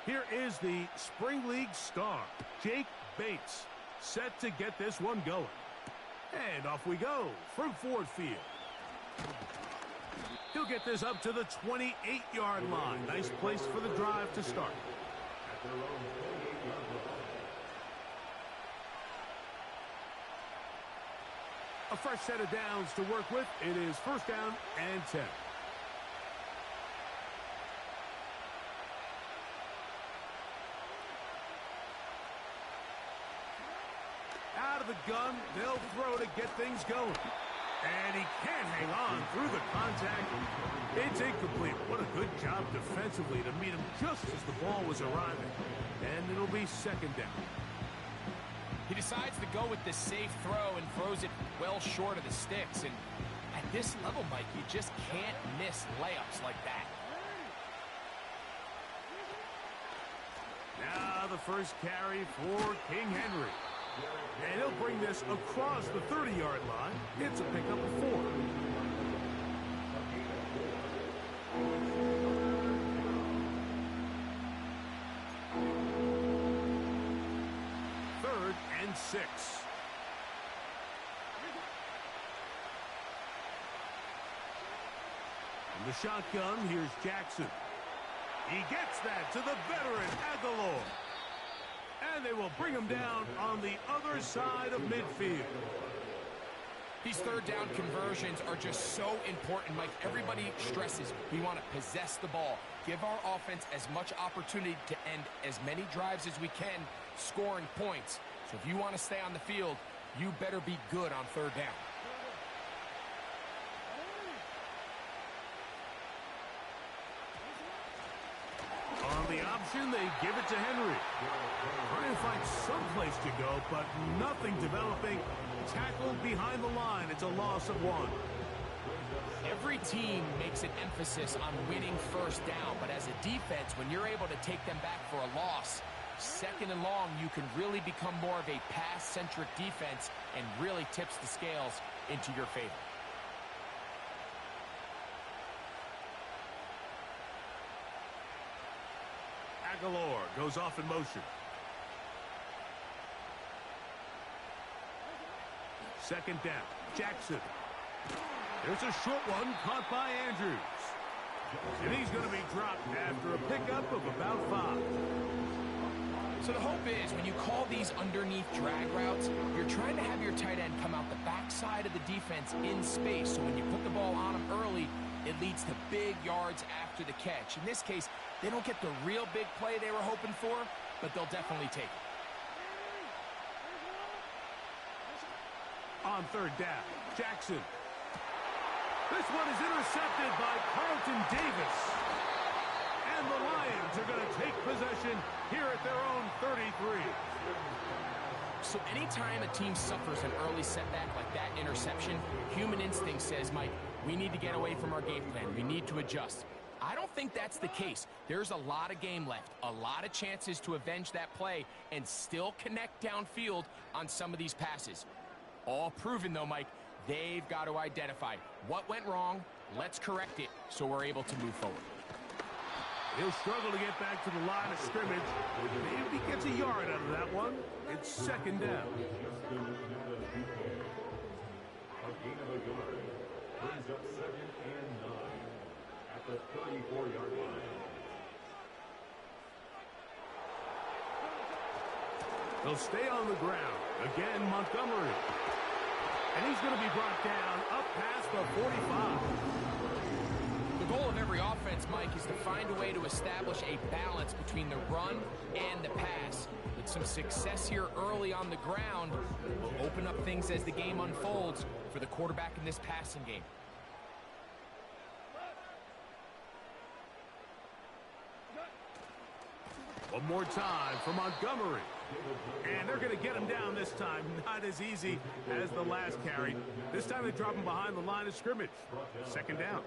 Here is the Spring League star, Jake Bates, set to get this one going. And off we go from Ford Field. He'll get this up to the 28-yard line. Nice place for the drive to start. A fresh set of downs to work with. It is first down and 10. Out of the gun, they'll throw to get things going. And he can't hang on through the contact. It's incomplete. What a good job defensively to meet him just as the ball was arriving. And it'll be second down. He decides to go with the safe throw and throws it well short of the sticks. And at this level, Mike, you just can't miss layups like that. Now the first carry for King Henry. And he'll bring this across the 30-yard line. It's a pickup of 4. Third and 6. From the shotgun, here's Jackson. He gets that to the veteran Aguilar. And they will bring him down on the other side of midfield. These third down conversions are just so important, Mike. Everybody stresses we want to possess the ball, give our offense as much opportunity to end as many drives as we can, scoring points. So if you want to stay on the field, you better be good on third down. On the option, they give it to Henry. Trying to find some place to go, but nothing developing. Tackled behind the line. It's a loss of 1. Every team makes an emphasis on winning first down, but as a defense, when you're able to take them back for a loss, second and long, you can really become more of a pass-centric defense and really tips the scales into your favor. Aguilar goes off in motion. Second down. Jackson. There's a short one caught by Andrews. And he's going to be dropped after a pickup of about 5. So the hope is when you call these underneath drag routes, you're trying to have your tight end come out the backside of the defense in space. So when you put the ball on him early, it leads to big yards after the catch. In this case, they don't get the real big play they were hoping for, but they'll definitely take it. On third down, Jackson. This one is intercepted by Carlton Davis. And the Lions are going to take possession here at their own 33. So anytime a team suffers an early setback like that interception, human instinct says, Mike, we need to get away from our game plan. We need to adjust. I don't think that's the case. There's a lot of game left, a lot of chances to avenge that play and still connect downfield on some of these passes. All proven, though, Mike, they've got to identify what went wrong, let's correct it so we're able to move forward. He'll struggle to get back to the line of scrimmage. Maybe he gets a yard out of that one. It's second down. Brings up 2nd and 9 at the 34-yard line. They'll stay on the ground. Again, Montgomery. And he's going to be brought down up past the 45. The goal of every offense, Mike, is to find a way to establish a balance between the run and the pass. With some success here early on the ground will open up things as the game unfolds for the quarterback in this passing game. One more time for Montgomery. And they're going to get him down this time. Not as easy as the last carry. This time they drop him behind the line of scrimmage. Second down.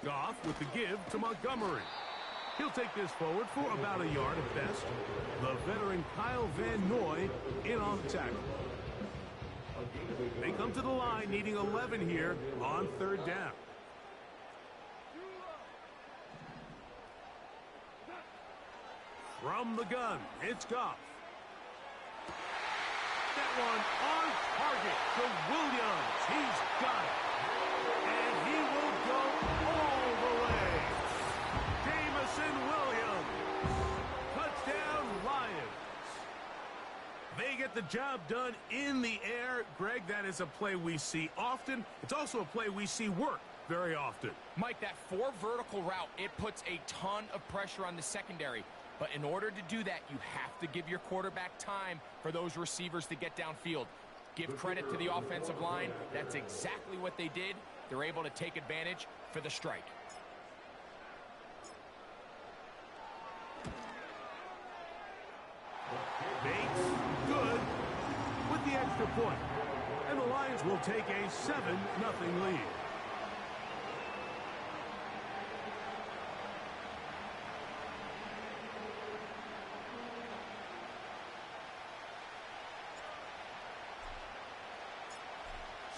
Goff with the give to Montgomery. He'll take this forward for about a yard at best. The veteran Kyle Van Noy in on the tackle. They come to the line needing 11 here on third down. From the gun, it's Goff. That one on target to Williams. He's got it. And he will go all the way. Jameson Williams. Touchdown, Lions. They get the job done in the air. Greg, that is a play we see often. It's also a play we see work very often. Mike, that 4 vertical route, it puts a ton of pressure on the secondary. But in order to do that, you have to give your quarterback time for those receivers to get downfield. Give credit to the offensive line. That's exactly what they did. They're able to take advantage for the strike. Bates, good, with the extra point. And the Lions will take a 7-0 lead.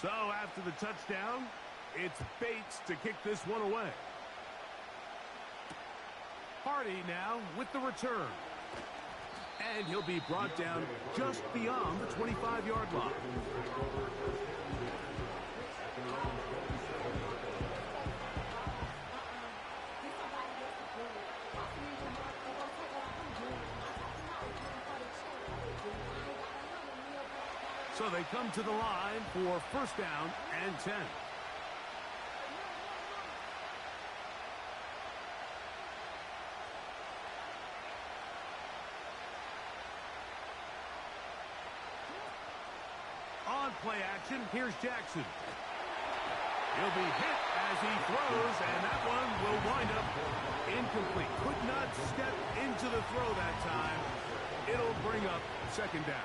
So after the touchdown, it's Bates to kick this one away. Hardy now with the return. And he'll be brought down just beyond the 25-yard line. So they come to the line for first down and 10. On play action, here's Jackson. He'll be hit as he throws, and that one will wind up incomplete. Could not step into the throw that time. It'll bring up second down.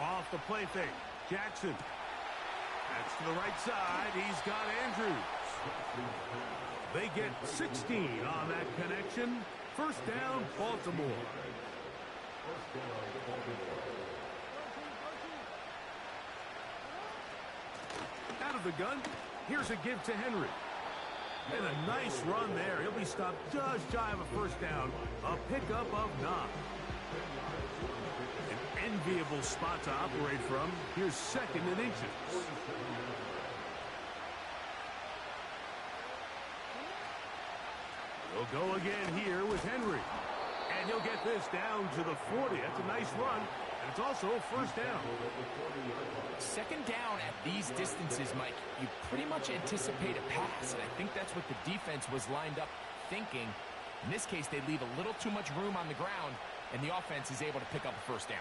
Off the play fake, Jackson. That's to the right side. He's got Andrews. They get 16 on that connection. First down, Baltimore. Out of the gun, here's a give to Henry. And a nice run there. He'll be stopped just shy of a first down. A pickup of 9. An enviable spot to operate from. Here's second and inches. He'll go again here with Henry. And he'll get this down to the 40. That's a nice run. And it's also a first down. Second down at these distances, Mike, you pretty much anticipate a pass. And I think that's what the defense was lined up thinking. In this case, they leave a little too much room on the ground, and the offense is able to pick up a first down.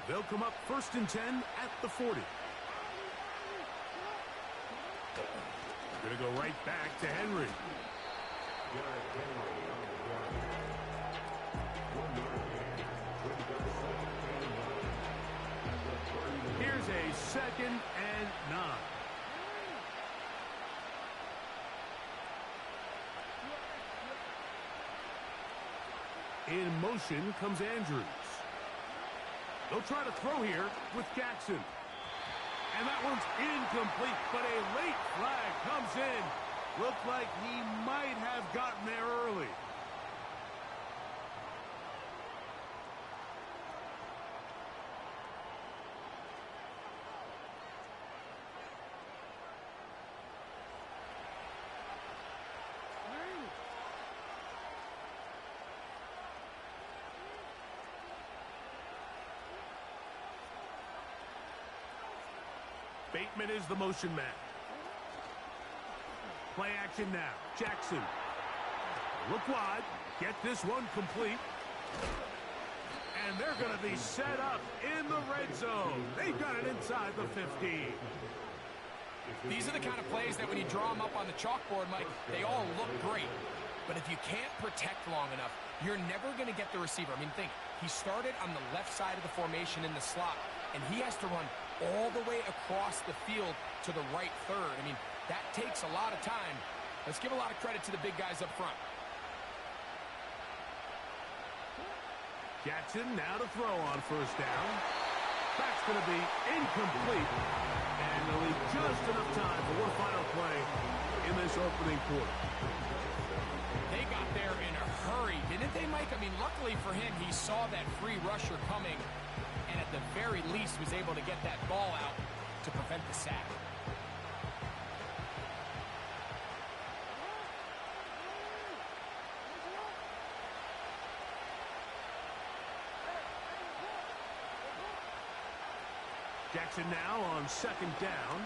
They'll come up first and 10 at the 40. Going to go right back to Henry. Here's a second and 9. In motion comes Andrews. They'll try to throw here with Jackson. And that one's incomplete, but a late flag comes in. Looked like he might have gotten there early. Bateman is the motion man. Play action now. Jackson. Look wide. Get this one complete. And they're going to be set up in the red zone. They've got it inside the 15. These are the kind of plays that when you draw them up on the chalkboard, Mike, they all look great. But if you can't protect long enough, you're never going to get the receiver. I mean, think, he started on the left side of the formation in the slot, and he has to run all the way across the field to the right third. I mean, that takes a lot of time. Let's give a lot of credit to the big guys up front. Jackson now to throw on first down. That's going to be incomplete. And they'll leave just enough time for one final play in this opening quarter. They got there in a hurry, didn't they, Mike? I mean, luckily for him, he saw that free rusher coming, and at the very least was able to get that ball out to prevent the sack. Jackson now on second down.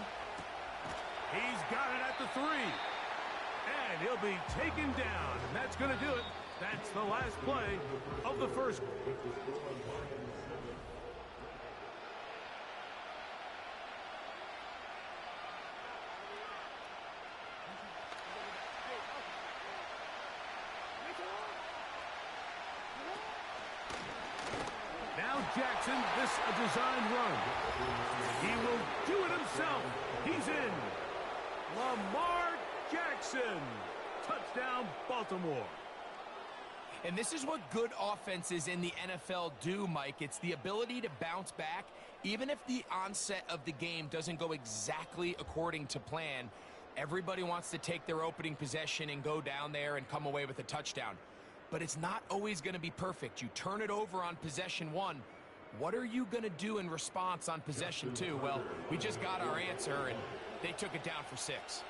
He's got it at the 3. And he'll be taken down. And that's going to do it. That's the last play of the first. Now Jackson, this a design run. He will do it himself. He's in. Lamar Jackson. Touchdown, Baltimore. And this is what good offenses in the NFL do, Mike. It's the ability to bounce back, even if the onset of the game doesn't go exactly according to plan. Everybody wants to take their opening possession and go down there and come away with a touchdown. But it's not always going to be perfect. You turn it over on possession 1. What are you going to do in response on possession 2? Well, we just got our answer, and they took it down for 6.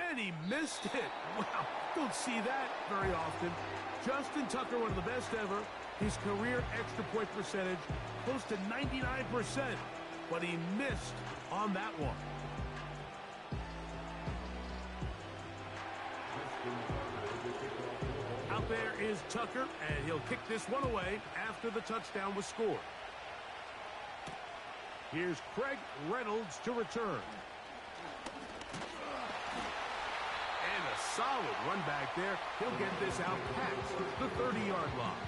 And he missed it. Wow, don't see that very often. Justin Tucker, one of the best ever. His career extra point percentage, close to 99%. But he missed on that one. Out there is Tucker, and he'll kick this one away after the touchdown was scored. Here's Craig Reynolds to return. And a solid run back there. He'll get this out past the 30-yard line.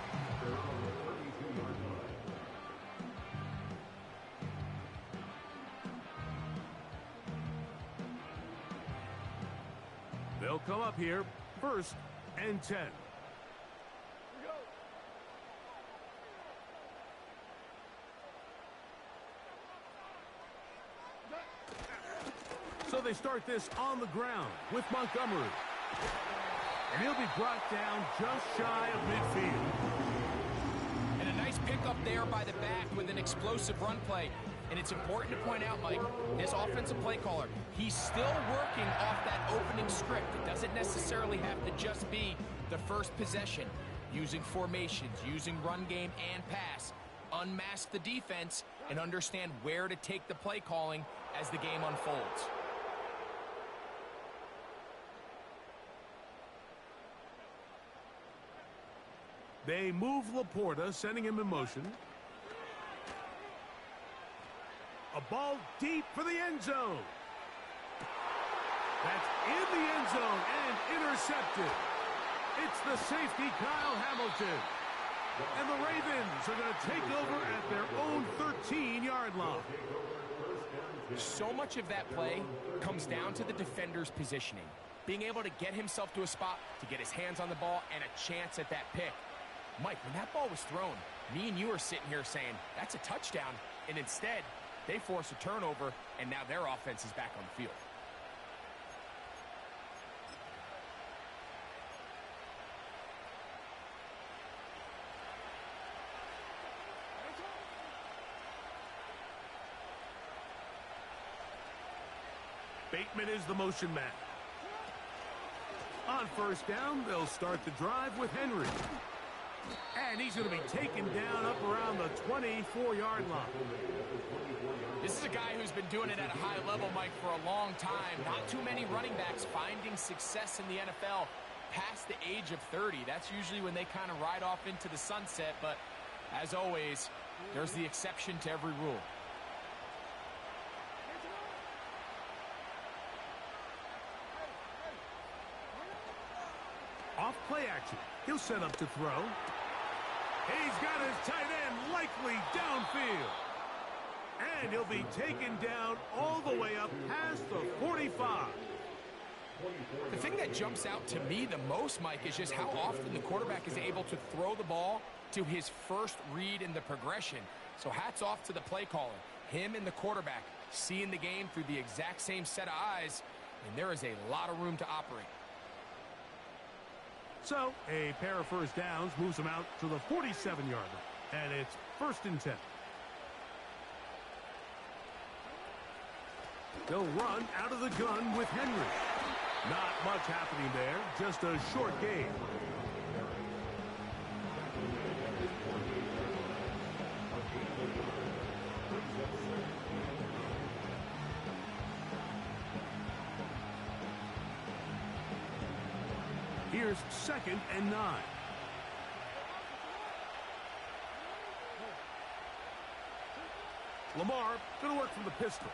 They'll come up here, 1st and 10. So they start this on the ground with Montgomery. And he'll be brought down just shy of midfield. And a nice pickup there by the back with an explosive run play. And it's important to point out, Mike, this offensive play caller, he's still working off that opening script. It doesn't necessarily have to just be the first possession. Using formations, using run game and pass. Unmask the defense and understand where to take the play calling as the game unfolds. They move Laporta, sending him in motion. A ball deep for the end zone. That's in the end zone and intercepted. It's the safety, Kyle Hamilton. And the Ravens are going to take over at their own 13-yard line. So much of that play comes down to the defender's positioning. Being able to get himself to a spot, to get his hands on the ball, and a chance at that pick. Mike, when that ball was thrown, me and you are sitting here saying, that's a touchdown. And instead, they force a turnover, and now their offense is back on the field. Bateman is the motion man. On first down, they'll start the drive with Henry. And he's going to be taken down up around the 24-yard line. This is a guy who's been doing it at a high level, Mike, for a long time. Not too many running backs finding success in the NFL past the age of 30. That's usually when they kind of ride off into the sunset. But as always, there's the exception to every rule. Off play action. He'll set up to throw. He's got his tight end likely downfield. And he'll be taken down all the way up past the 45. The thing that jumps out to me the most, Mike, is just how often the quarterback is able to throw the ball to his first read in the progression. So hats off to the play caller. Him and the quarterback seeing the game through the exact same set of eyes, and there is a lot of room to operate. So a pair of first downs moves him out to the 47-yard line. And it's 1st and 10. They'll run out of the gun with Henry. Not much happening there, just a short gain. Here's 2nd and 9. Lamar going to work from the pistol.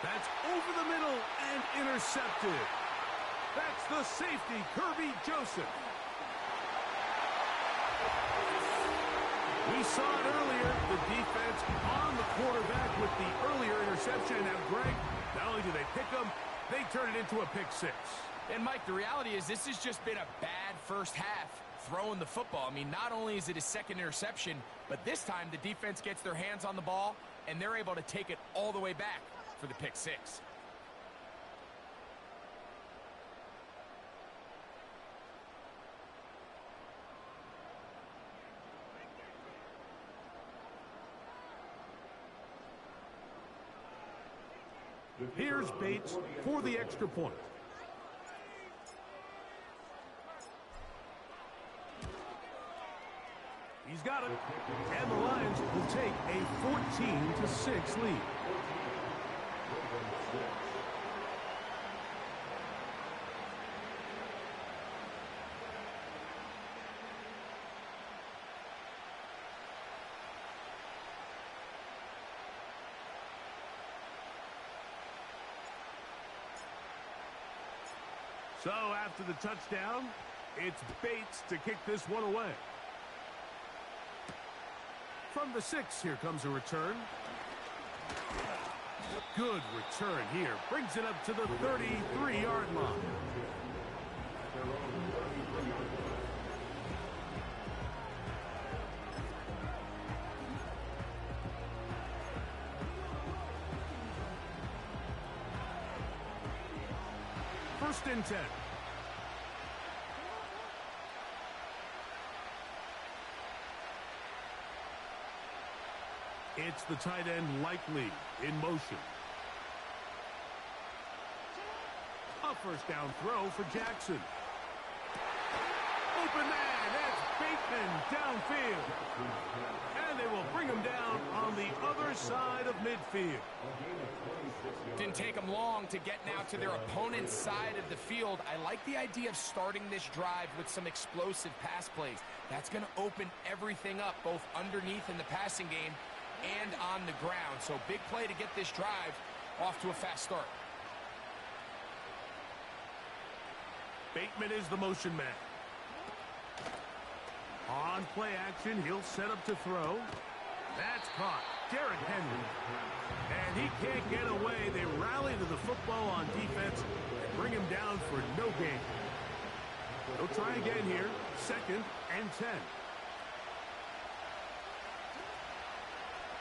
That's over the middle and intercepted. That's the safety, Kirby Joseph. We saw it earlier, the defense on the quarterback with the earlier interception. Now, Greg, not only do they pick him, they turn it into a pick six. And, Mike, the reality is this has just been a bad first half throwing the football. I mean, not only is it his 2nd interception, but this time the defense gets their hands on the ball, and they're able to take it all the way back for the pick six. Here's Bates for the extra point. He's got it. And the Lions will take a 14-6 lead. So after the touchdown, it's Bates to kick this one away. From the 6, here comes a return. Good return here. Brings it up to the 33-yard line. First and 10. It's the tight end likely in motion. A first down throw for Jackson. Open man, that's Bateman downfield. And they will bring him down on the other side of midfield. Didn't take them long to get now to their opponent's side of the field. I like the idea of starting this drive with some explosive pass plays. That's going to open everything up, both underneath in the passing game and on the ground. So big play to get this drive off to a fast start. Bateman is the motion man. On play action, he'll set up to throw. That's caught. Derrick Henry. And he can't get away. They rally to the football on defense and bring him down for no gain. They'll try again here. 2nd and 10.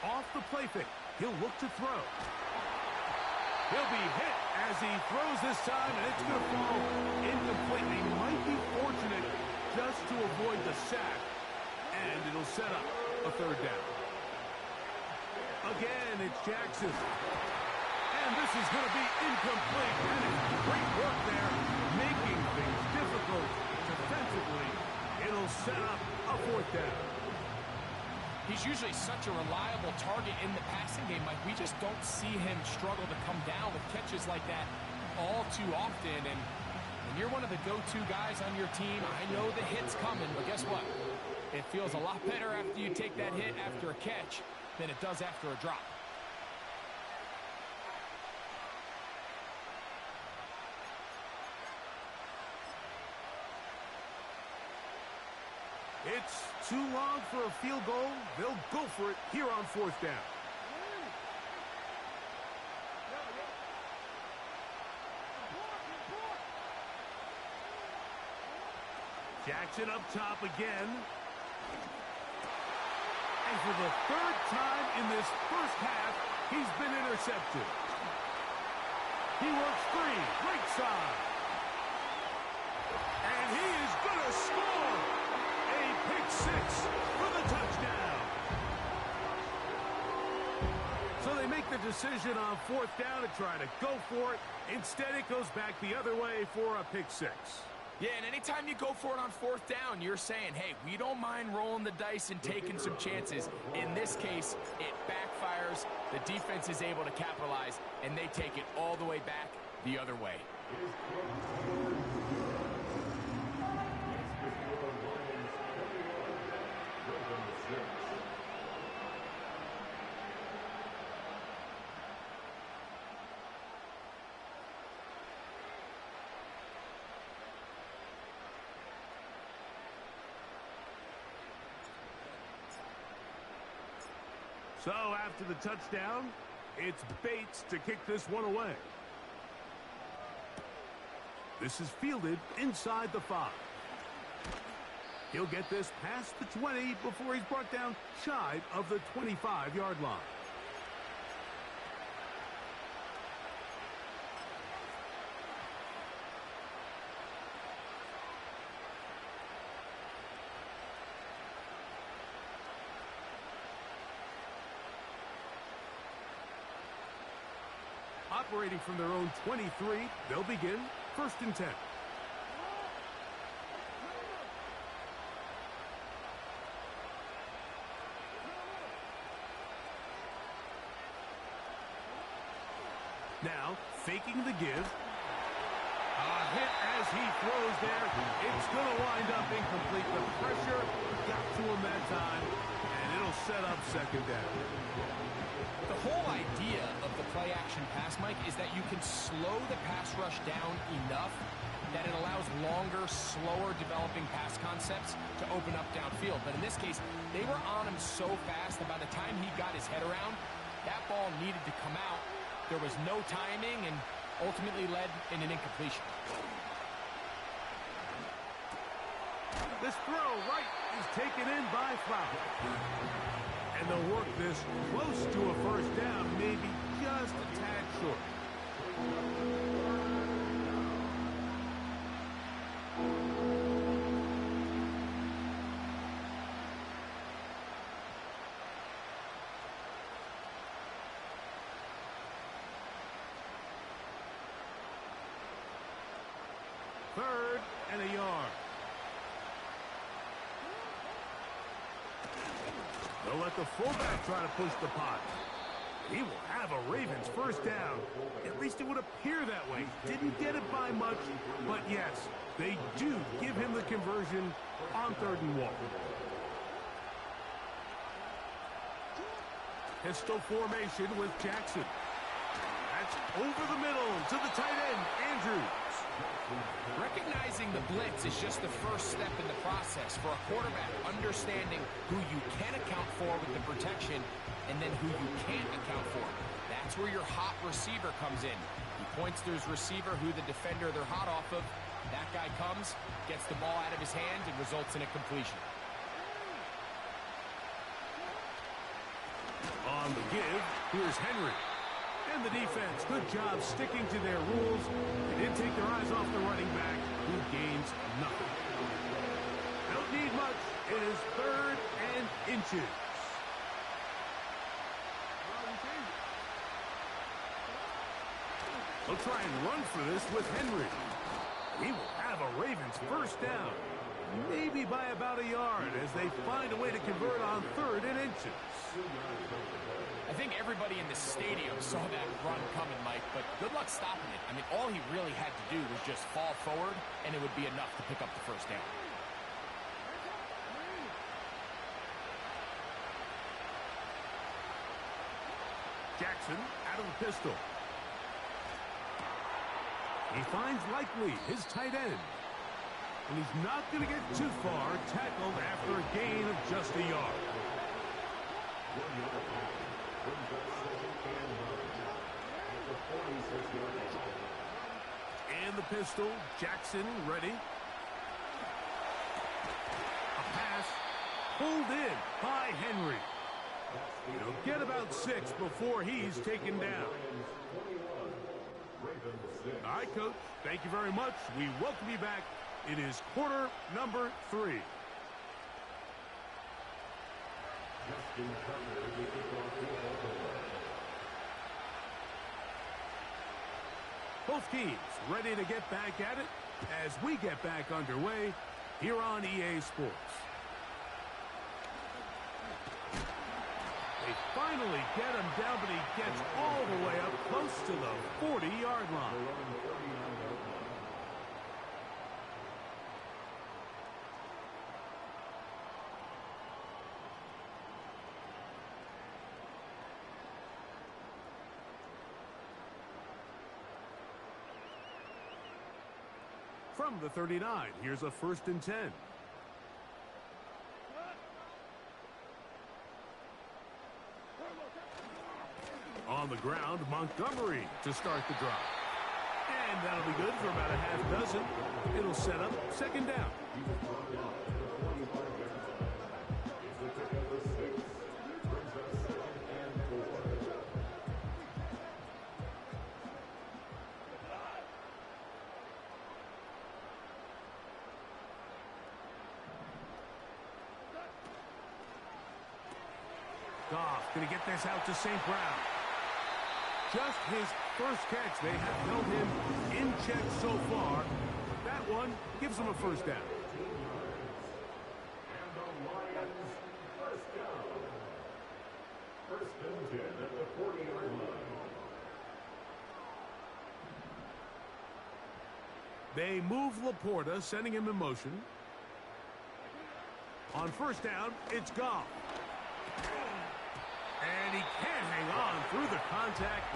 Off the play fake. He'll look to throw. He'll be hit as he throws this time, and it's going to fall incomplete. He might be fortunate just to avoid the sack, and it'll set up a 3rd down. Again, it's Jackson. And this is going to be incomplete. And it's great work there, making things difficult defensively. It'll set up a 4th down. He's usually such a reliable target in the passing game, Mike. We just don't see him struggle to come down with catches like that all too often. And when you're one of the go-to guys on your team, I know the hit's coming, but guess what? It feels a lot better after you take that hit after a catch than it does after a drop. It's too long for a field goal. They'll go for it here on 4th down. Jackson up top again. And for the 3rd time in this first half, he's been intercepted. He works free, right side. And he is going to score a pick 6 for the touchdown. So they make the decision on 4th down to try to go for it. Instead, it goes back the other way for a pick 6. Yeah, and anytime you go for it on 4th down, you're saying, hey, we don't mind rolling the dice and taking some chances. In this case, it backfires. The defense is able to capitalize, and they take it all the way back the other way. So after the touchdown, it's Bates to kick this one away. This is fielded inside the 5. He'll get this past the 20 before he's brought down shy of the 25-yard line. Operating from their own 23, they'll begin 1st and 10. Now, faking the give. A hit as he throws there. It's going to wind up incomplete. The pressure got to him that time, and it'll set up 2nd down. The whole idea of the play-action pass, Mike, is that you can slow the pass rush down enough that it allows longer, slower developing pass concepts to open up downfield. But in this case, they were on him so fast that by the time he got his head around, that ball needed to come out. There was no timing and ultimately led in an incompletion. This throw right is taken in by Flower. And they'll work this close to a 1st down, maybe just a tad short. Third and a yard. They'll let the fullback try to push the pot. He will have a Ravens 1st down. At least it would appear that way. Didn't get it by much, but yes, they do give him the conversion on 3rd and 1. Pistol formation with Jackson. That's over the middle to the tight end, Andrews. Recognizing the blitz is just the first step in the process for a quarterback, understanding who you can account for with the protection and then who you can't account for. That's where your hot receiver comes in. He points to his receiver who the defender they're hot off of. That guy comes, gets the ball out of his hand, and results in a completion. On the give, here's Henry. And the defense, good job sticking to their rules. They didn't take their eyes off the running back, who gains nothing. Don't need much. It is 3rd and inches. They'll try and run for this with Henry. He will have a Ravens 1st down. Maybe by about a yard as they find a way to convert on 3rd and inches. I think everybody in the stadium saw that run coming, Mike, but good luck stopping it. I mean, all he really had to do was just fall forward, and it would be enough to pick up the 1st down. Jackson out of the pistol. He finds Likely, his tight end. And he's not going to get too far, tackled after a gain of just a yard. And the pistol, Jackson ready. A pass pulled in by Henry. He'll get about 6 before he's taken down. All right, Coach, thank you very much. We welcome you back. It is quarter number 3. Both teams ready to get back at it as we get back underway here on EA Sports. They finally get him down, but he gets all the way up close to the 40-yard line. From the 39, here's a 1st and 10. On the ground, Montgomery to start the drive. And that'll be good for about a half dozen. It'll set up 2nd down. Goff going to get this out to St. Brown. Just his first catch. They have held him in check so far. That one gives him a 1st down. And the Lions, 1st down. 1st and 10 at the 40-yard line. They move Laporta, sending him in motion. On 1st down, it's Goff. And he can't hang on through the contact.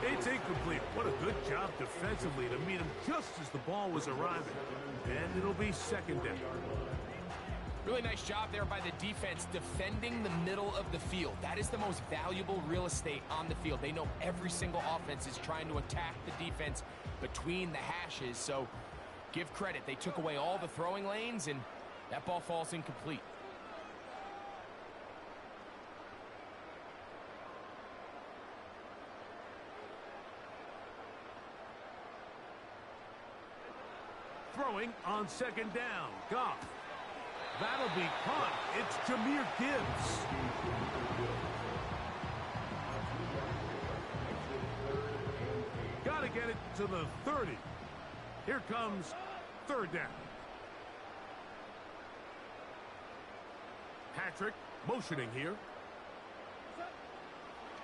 It's incomplete. What a good job defensively to meet him just as the ball was arriving. And it'll be 2nd down. Really nice job there by the defense defending the middle of the field. That is the most valuable real estate on the field. They know every single offense is trying to attack the defense between the hashes. So give credit. They took away all the throwing lanes, and that ball falls incomplete. Throwing on 2nd down. Goff. That'll be caught. It's Jahmyr Gibbs. Got to get it to the 30. Here comes 3rd down. Patrick motioning here.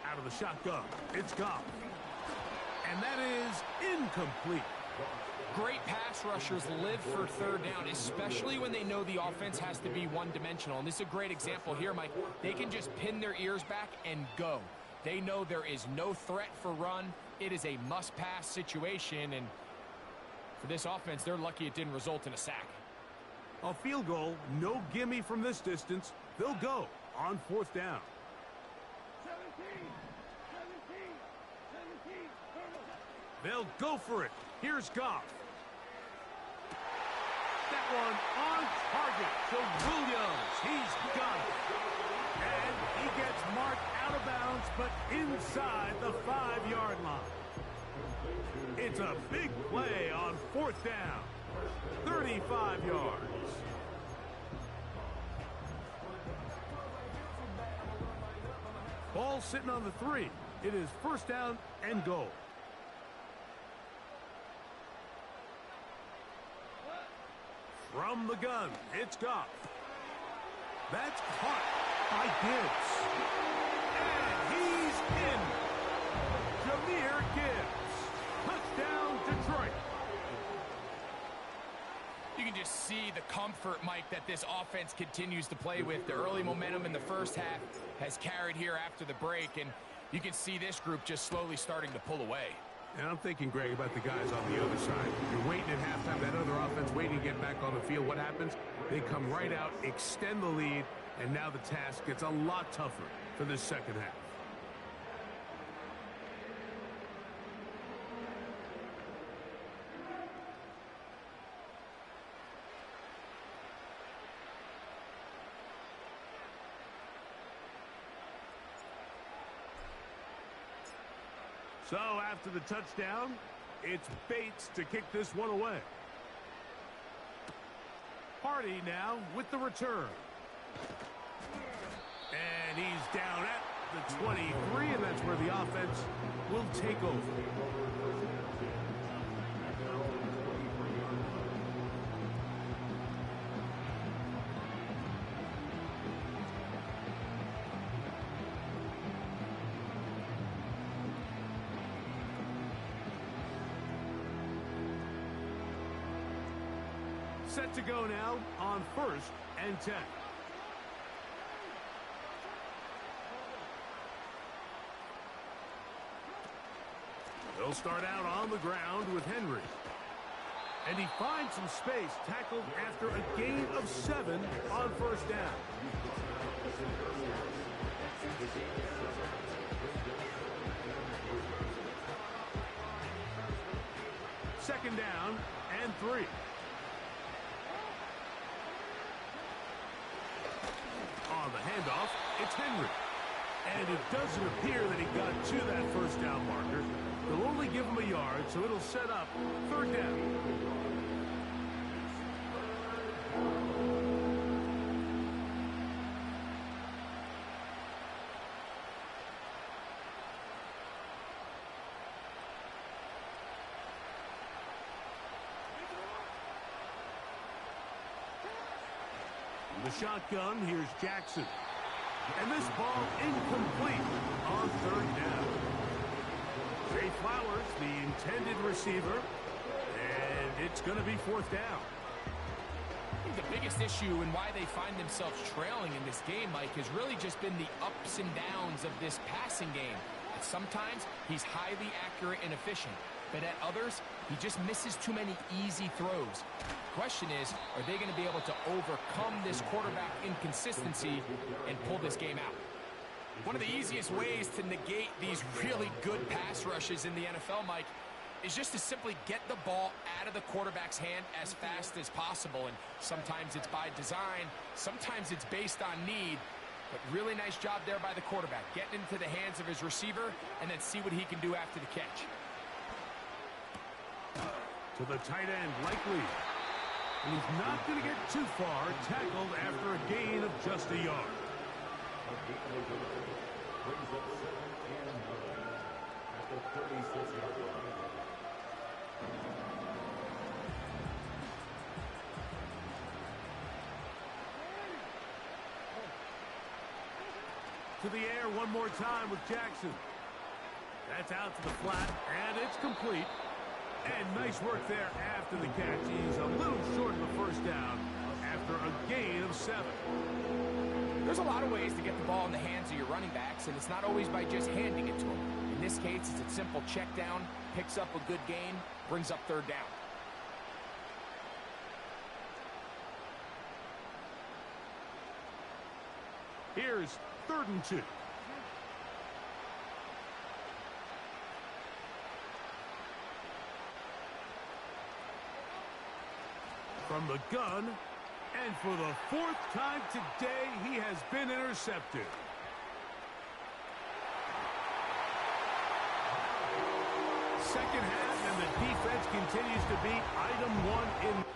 Out of the shotgun. It's Goff. And that is incomplete. Great pass rushers live for 3rd down, especially when they know the offense has to be one-dimensional. And this is a great example here, Mike. They can just pin their ears back and go. They know there is no threat for run. It is a must-pass situation, and for this offense, they're lucky it didn't result in a sack. A field goal, no gimme from this distance. They'll go on 4th down. 17. They'll go for it. Here's Goff. That one on target to Williams. He's got it. And he gets marked out of bounds, but inside the 5-yard line. It's a big play on 4th down. 35 yards. Ball sitting on the 3. It is 1st down and goal. From the gun, it's Goff. That's caught by Gibbs. And he's in. Jahmyr Gibbs. Touchdown, Detroit. You can just see the comfort, Mike, that this offense continues to play with. The early momentum in the first half has carried here after the break, and you can see this group just slowly starting to pull away. And I'm thinking, Greg, about the guys on the other side. You're waiting at halftime, that other offense waiting to get get back on the field, what happens? They come right out, extend the lead, and now the task gets a lot tougher for this second half. So after the touchdown, it's Bates to kick this one away. Hardy now with the return. And he's down at the 23, and that's where the offense will take over. Set to go now on 1st and 10. They'll start out on the ground with Henry. And he finds some space, tackled after a gain of 7 on 1st down. Second down and 3. On the handoff, it's Henry. And it doesn't appear that he got to that 1st down marker. They'll only give him a yard, so it'll set up 3rd down. The shotgun, here's Jackson. And this ball incomplete on 3rd down. Zay Flowers, the intended receiver, and it's going to be 4th down. I think the biggest issue and why they find themselves trailing in this game, Mike, has really just been the ups and downs of this passing game. And sometimes he's highly accurate and efficient, but at others, he just misses too many easy throws. Question is, are they going to be able to overcome this quarterback inconsistency and pull this game out? One of the easiest ways to negate these really good pass rushes in the NFL, Mike, is just to simply get the ball out of the quarterback's hand as fast as possible. And sometimes it's by design, sometimes it's based on need. But really nice job there by the quarterback, getting into the hands of his receiver and then see what he can do after the catch. To the tight end, Likely. And he's not going to get too far, tackled after a gain of just a yard. To the air one more time with Jackson. That's out to the flat, and it's complete. And nice work there after the catch. He's a little short of the 1st down after a gain of 7. There's a lot of ways to get the ball in the hands of your running backs, and it's not always by just handing it to them. In this case, it's a simple check down, picks up a good gain, brings up 3rd down. Here's 3rd and 2. From the gun, and for the 4th time today, he has been intercepted. Second half, and the defense continues to be item 1 in